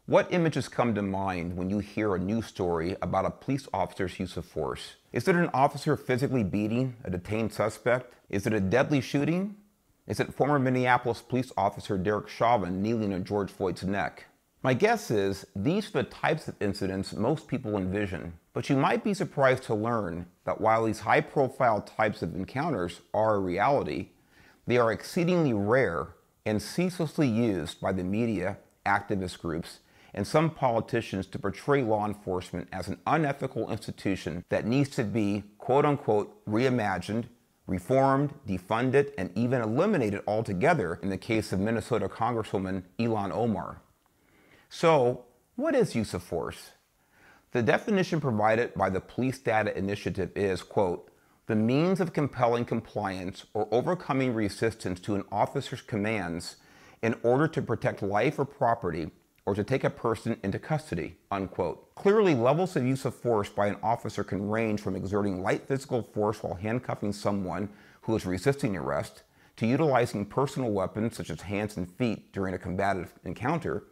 What images come to mind when you hear a news story about a police officer's use of force? Is it an officer physically beating a detained suspect? Is it a deadly shooting? Is it former Minneapolis police officer Derek Chauvin kneeling on George Floyd's neck? My guess is these are the types of incidents most people envision. But you might be surprised to learn that while these high-profile types of encounters are a reality, they are exceedingly rare and ceaselessly used by the media, activist groups, and some politicians to portray law enforcement as an unethical institution that needs to be, quote-unquote, reimagined, reformed, defunded, and even eliminated altogether in the case of Minnesota Congresswoman Ilhan Omar. So, what is use of force? The definition provided by the Police Data Initiative is, quote, the means of compelling compliance or overcoming resistance to an officer's commands in order to protect life or property or to take a person into custody, unquote. Clearly, levels of use of force by an officer can range from exerting light physical force while handcuffing someone who is resisting arrest, to utilizing personal weapons such as hands and feet during a combative encounter,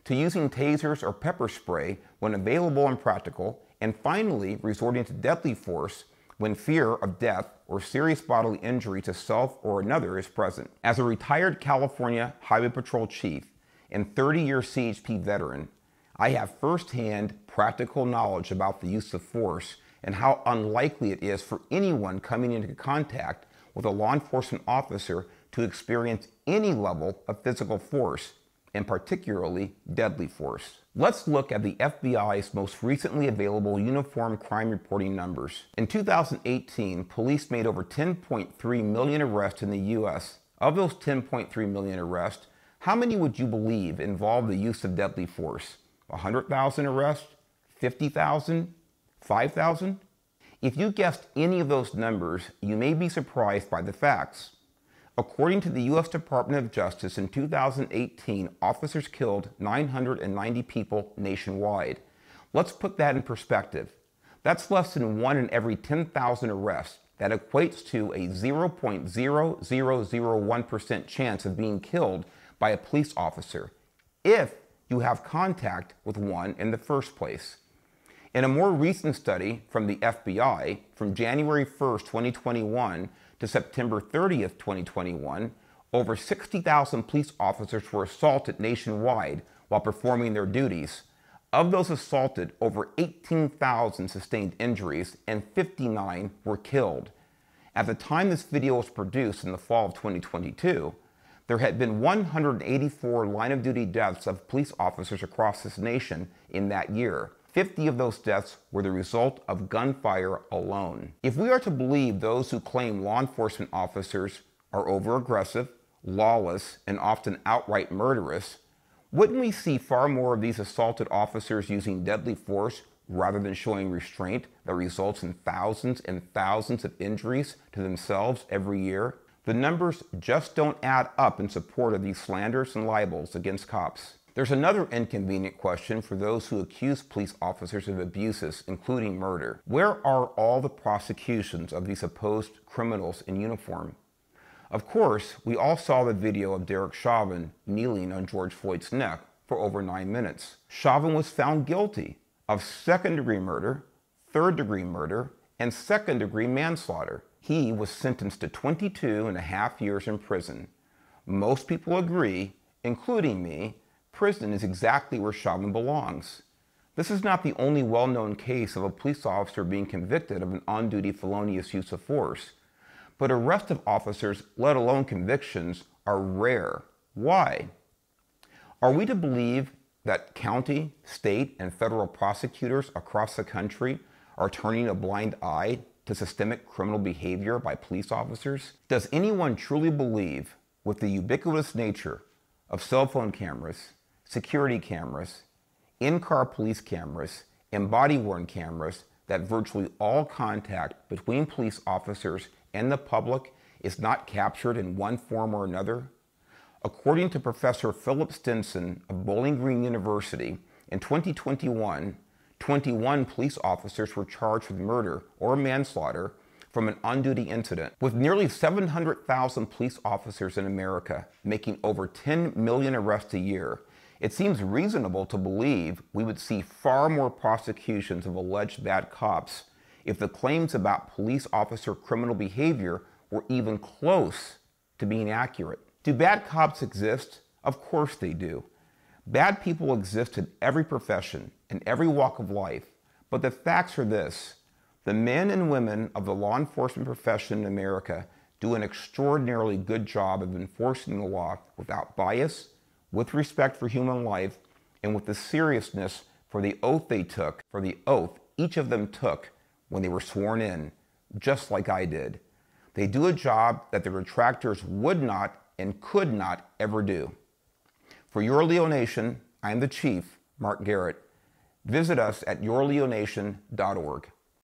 to using tasers or pepper spray when available and practical, and finally resorting to deadly force when fear of death or serious bodily injury to self or another is present. As a retired California Highway Patrol chief and 30-year CHP veteran, I have firsthand practical knowledge about the use of force and how unlikely it is for anyone coming into contact with a law enforcement officer to experience any level of physical force, and particularly deadly force. Let's look at the FBI's most recently available uniform crime reporting numbers. In 2018, police made over 10.3 million arrests in the U.S. Of those 10.3 million arrests, how many would you believe involved the use of deadly force? 100,000 arrests? 50,000? 5,000? If you guessed any of those numbers, you may be surprised by the facts. According to the U.S. Department of Justice, in 2018, officers killed 990 people nationwide. Let's put that in perspective. That's less than 1 in every 10,000 arrests. That equates to a 0.0001% chance of being killed by a police officer if you have contact with one in the first place. In a more recent study from the FBI from January 1st, 2021 to September 30th, 2021, over 60,000 police officers were assaulted nationwide while performing their duties. Of those assaulted, over 18,000 sustained injuries and 59 were killed. At the time this video was produced in the fall of 2022, there had been 184 line-of-duty deaths of police officers across this nation in that year. 50 of those deaths were the result of gunfire alone. If we are to believe those who claim law enforcement officers are over-aggressive, lawless, and often outright murderous, wouldn't we see far more of these assaulted officers using deadly force rather than showing restraint that results in thousands and thousands of injuries to themselves every year? The numbers just don't add up in support of these slanders and libels against cops. There's another inconvenient question for those who accuse police officers of abuses, including murder. Where are all the prosecutions of these supposed criminals in uniform? Of course, we all saw the video of Derek Chauvin kneeling on George Floyd's neck for over 9 minutes. Chauvin was found guilty of second-degree murder, third-degree murder, and second-degree manslaughter. He was sentenced to 22.5 years in prison. Most people agree, including me, prison is exactly where Chauvin belongs. This is not the only well-known case of a police officer being convicted of an on-duty felonious use of force. But arrests of officers, let alone convictions, are rare. Why? Are we to believe that county, state, and federal prosecutors across the country are turning a blind eye to systemic criminal behavior by police officers? Does anyone truly believe, with the ubiquitous nature of cell phone cameras, security cameras, in-car police cameras, and body-worn cameras, that virtually all contact between police officers and the public is not captured in one form or another? According to Professor Philip Stinson of Bowling Green University, in 2021, 21 police officers were charged with murder or manslaughter from an on-duty incident. With nearly 700,000 police officers in America making over 10 million arrests a year, It seems reasonable to believe we would see far more prosecutions of alleged bad cops if the claims about police officer criminal behavior were even close to being accurate. Do bad cops exist? Of course they do. Bad people exist in every profession, in every walk of life. But the facts are this: the men and women of the law enforcement profession in America do an extraordinarily good job of enforcing the law without bias, with respect for human life, and with the seriousness for the oath they took, for the oath each of them took when they were sworn in, just like I did. They do a job that the retractors would not and could not ever do. For Your Leo Nation, I am the Chief, Mark Garrett. Visit us at yourleonation.org.